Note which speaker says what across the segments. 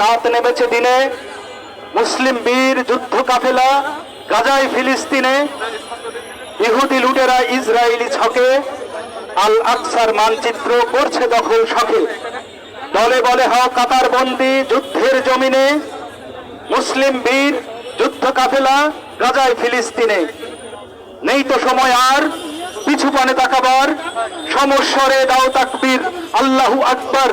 Speaker 1: রাত নেমেছে দিনে, মুসলিম বীর যুদ্ধ কাফেলা গাজায় ফিলিস্তিনে, ইহুদি লুটেরা ইসরায়েলি ছকে আল আকসার মানচিত্র করছে দখল শখে। দলে বলে হও কাতার বন্দি যুদ্ধের জমিনে, মুসলিম বীর যুদ্ধ কাফেলা গাজায় ফিলিস্তিনে। নেই তো সময় আর পিছু পানে তাকাবার, সমস্বরে দাও তাকবীর আল্লাহু আকবার।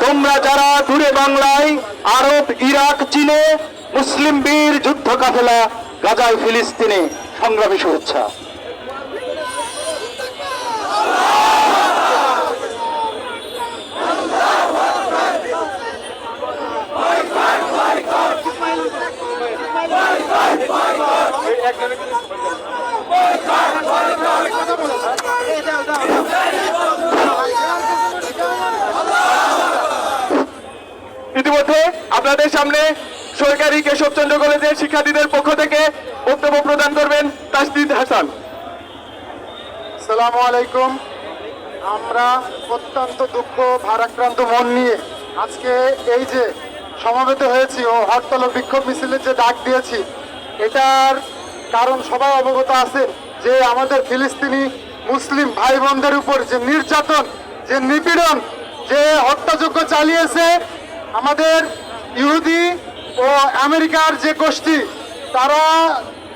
Speaker 1: তোমরা যারা দূরে বাংলায়, আরব, ইরাক, চীনে, মুসলিম বীর যুদ্ধ কাফেলা গাজায় ফিলিস্তিনে, সংগ্রামী শুভেচ্ছা।
Speaker 2: ইতিমধ্যে আপনাদের সামনে সরকারি কেশবচন্দ্র কলেজের শিক্ষার্থীদের পক্ষ থেকে বক্তব্য প্রদান করবেন তাসদিদ হাসান।
Speaker 3: আসসালামু আলাইকুম। আমরা অত্যন্ত দুঃখ ভারাক্রান্ত মন নিয়ে আজকে এই যে সমবেত হয়েছি ও হরতাল ও বিক্ষোভ মিছিলের যে ডাক দিয়েছি, এটার কারণ সবাই অবগত আছেন যে আমাদের ফিলিস্তিনি মুসলিম ভাই বোনদের উপর যে নির্যাতন, যে নিপীড়ন, যে হত্যাযজ্ঞ চালিয়েছে আমাদের ইহুদি ও আমেরিকার যে গোষ্ঠী, তারা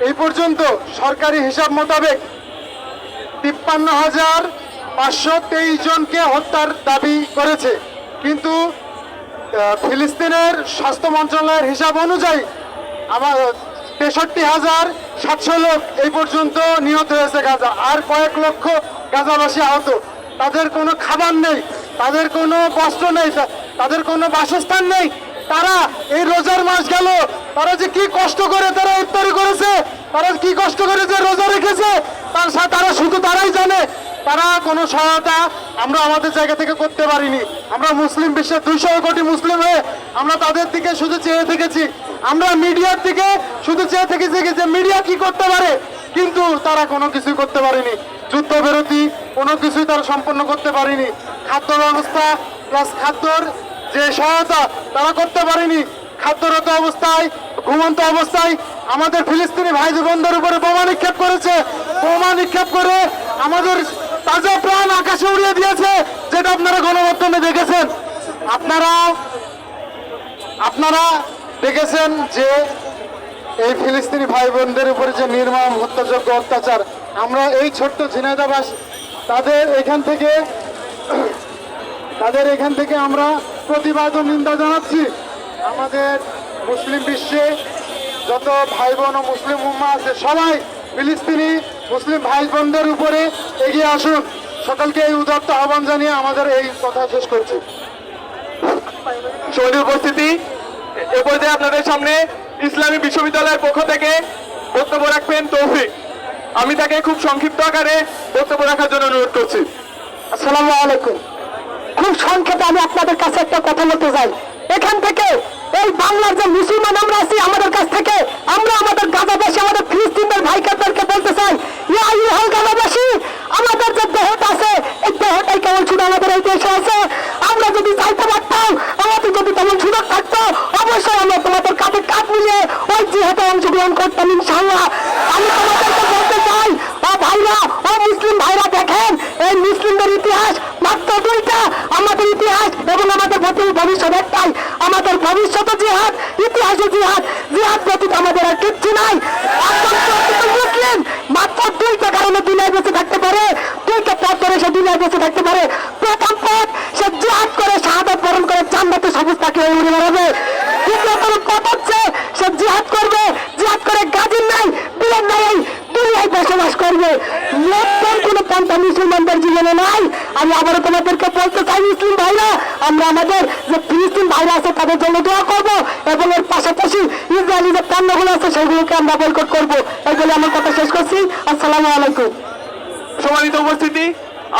Speaker 3: এই পর্যন্ত সরকারি হিসাব মোতাবেক 53,523 জনকে হত্যার দাবি করেছে। কিন্তু ফিলিস্তিনের স্বাস্থ্য মন্ত্রণালয়ের হিসাব অনুযায়ী আমার 63,700 লোক এই পর্যন্ত নিহত হয়েছে গাজা, আর কয়েক লক্ষ গাজাবাসী আহত। তাদের কোনো খাবার নেই, তাদের কোনো বস্ত্র নেই, তাদের কোনো বাসস্থান নেই। তারা এই রোজার মাস গেল, তারা যে কি কষ্ট করে তারা ইফতারি করেছে, তারা কি কষ্ট করে যে রোজা রেখেছে, তারা শুধু তারাই জানে। তারা কোনো সহায়তা আমরা আমাদের জায়গা থেকে করতে পারিনি। আমরা মুসলিম বিশ্বের 200 কোটি মুসলিম হয়ে আমরা তাদের দিকে শুধু চেয়ে থেকেছি, আমরা মিডিয়ার দিকে শুধু চেয়ে থেকেছি যে মিডিয়া কি করতে পারে, কিন্তু তারা কোনো কিছুই করতে পারেনি। যুদ্ধবিরতি কোনো কিছুই তারা সম্পন্ন করতে পারেনি। খাদ্য ব্যবস্থা প্লাস খাদ্যর যে সহায়তা তারা করতে পারেনি। খাদ্যরত অবস্থায়, ঘুমন্ত অবস্থায় আমাদের ফিলিস্তিনি ভাই বোনদের উপরে বোমা নিক্ষেপ করেছে। বোমা নিক্ষেপ করে আমাদের তাজা প্রাণ আকাশে উড়িয়ে দিয়েছে, যেটা আপনারা গণমাধ্যমে দেখেছেন। আপনারা দেখেছেন যে এই ফিলিস্তিনি ভাই বোনদের উপরে যে নির্মম হত্যাযোগ্য অত্যাচার, আমরা এই ছোট্ট ঝিনাইদহবাসী তাদের এখান থেকে আমরা প্রতিবাদ ও নিন্দা জানাচ্ছি। আমাদের মুসলিম বিশ্বে যত ভাই বোন ও মুসলিম উম্মাহ আছে, সবাই ফিলিস্তিনি মুসলিম ভাই বোনদের উপরে এগিয়ে আসুন। সকলকে এই উদাত্ত আহ্বান জানিয়ে আমাদের এই কথা শেষ করছি।
Speaker 2: সৌদি উপস্থিতি, এ পর্যায়ে আপনাদের সামনে ইসলামী বিশ্ববিদ্যালয়ের পক্ষ থেকে বক্তব্য রাখবেন তৌফিক। আমি তাকে খুব সংক্ষিপ্ত আকারে বক্তব্য রাখার জন্য অনুরোধ করছি।
Speaker 1: আসসালামু আলাইকুম। খুব সংক্ষেপে আমি আপনাদের কাছে একটা কথা বলতে চাই। এখান থেকে এই বাংলার যে মুসলমান আমরা আছি, আমাদের কাছ থেকে আমরা আমাদের গাজাবাসী, আমাদের ফিলিস্তিনের ভাইকাদেরকে বলতে চাই, ইয়া আইয়ুহাল গাজাবাসী, আমাদের যে দেহটা আছে এই দেহটাই কেমন শুধু আমাদের এই দেশে আছে। আমরা যদি চাইতে পারতাম, আমাদের যদি তেমন সুযোগ থাকতো, অবশ্যই আমরা তোমাদের কাঁধে কাঁধ মিলিয়ে ওই জিহাদে অংশগ্রহণ করতাম ইনশাআল্লাহ। আমি তোমাদেরকে বলতে চাই, ও ভাইরা, ও মুসলিম ভাইরা, দেখেন এই মুসলিমদের ইতিহাস মাত্র 2টা। আমাদের ইতিহাস এবং আমাদের ভবিষ্যৎ একটাই, আমাদের ভবিষ্যৎ জিহাদ, ইতিহাসে জিহাদ। জিহাদ ব্যতীত আমাদের আর কিচ্ছু নাই। মুসলিম মাত্র 2টা কারণে দুনিয়ায় বেঁচে থাকতে পারে, 2টা পথ ধরে সে দুনিয়ায় বেঁচে থাকতে পারে। প্রথম পথ, সে জিহাদ করে শাহাদাত বরণ করে জান্নাতে সবুজ তাকে উড়ে বেড়াবে। দ্বিতীয় পথ হচ্ছে সে জিহাদ করবে, জিহাদ করে গাজীর নাই, বীরের নাই, দুনিয়ায় বসবাস করবে। নতুন কোনো পন্থা মুসলমানদের জীবনে নাই। আমি আবারও তোমাদেরকে বলতে চাই, মুসলিম ভাইরা, আমরা আমাদের যে ফিলিস্তিন ভাইরা আছে তাদের জন্য দোয়া করবো, এবং এর পাশাপাশি ইসরায়েলি যে পণ্যগুলো আছে সেগুলোকে আমরা বয়কট করবো। এই বলে আমার কথা শেষ করছি। আসসালামু আলাইকুম।
Speaker 2: সম্মানিত উপস্থিতি,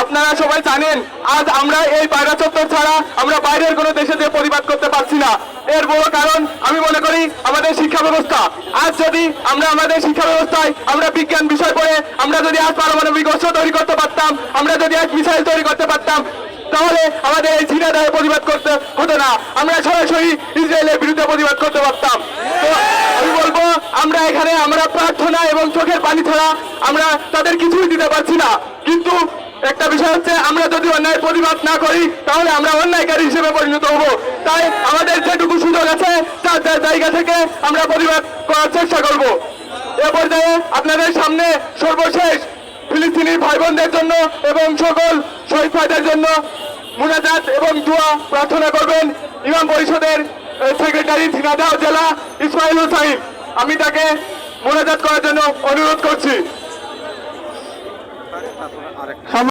Speaker 2: আপনারা সবাই জানেন আজ আমরা এই পায়রা চত্বর ছাড়া আমরা বাইরের কোনো দেশে যে প্রতিবাদ করতে পারছি না। না। এর বড় কারণ আমি মনে করি আমাদের শিক্ষা ব্যবস্থা। আজ যদি আমরা আমাদের শিক্ষা ব্যবস্থায় আমরা বিজ্ঞান বিষয় পড়ে আমরা যদি আজ পারমাণবিক অস্ত্র তৈরি করতে পারতাম, আমরা যদি আজ মিসাইল তৈরি করতে পারতাম, তাহলে আমাদের এই ঝিনাইদহে প্রতিবাদ করতে হতো না, আমরা সরাসরি ইসরায়েলের বিরুদ্ধে প্রতিবাদ করতে পারতাম। তো আমি বলবো আমরা এখানে আমরা প্রার্থনা এবং চোখের পানি ছাড়া আমরা তাদের কিছুই দিতে পারছি না। কিন্তু একটা বিষয় হচ্ছে আমরা যদি অন্যায়ের প্রতিবাদ না করি তাহলে আমরা অন্যায়কারী হিসেবে পরিণত হব। তাই আমাদের যেটুকু সুযোগ আছে তার তার জায়গা থেকে আমরা প্রতিবাদ করার চেষ্টা করব। এ পর্যায়ে আপনাদের সামনে সর্বশেষ ফিলিস্তিনি ভাই বোনদের জন্য এবং সকল শহীদ ভাইদের জন্য মুনাজাত এবং দোয়া প্রার্থনা করবেন ইমাম পরিষদের সেক্রেটারি ঝিনাইদহ জেলা ইসমাইল হুসাইন। আমি তাকে মুনাজাত করার জন্য অনুরোধ করছি।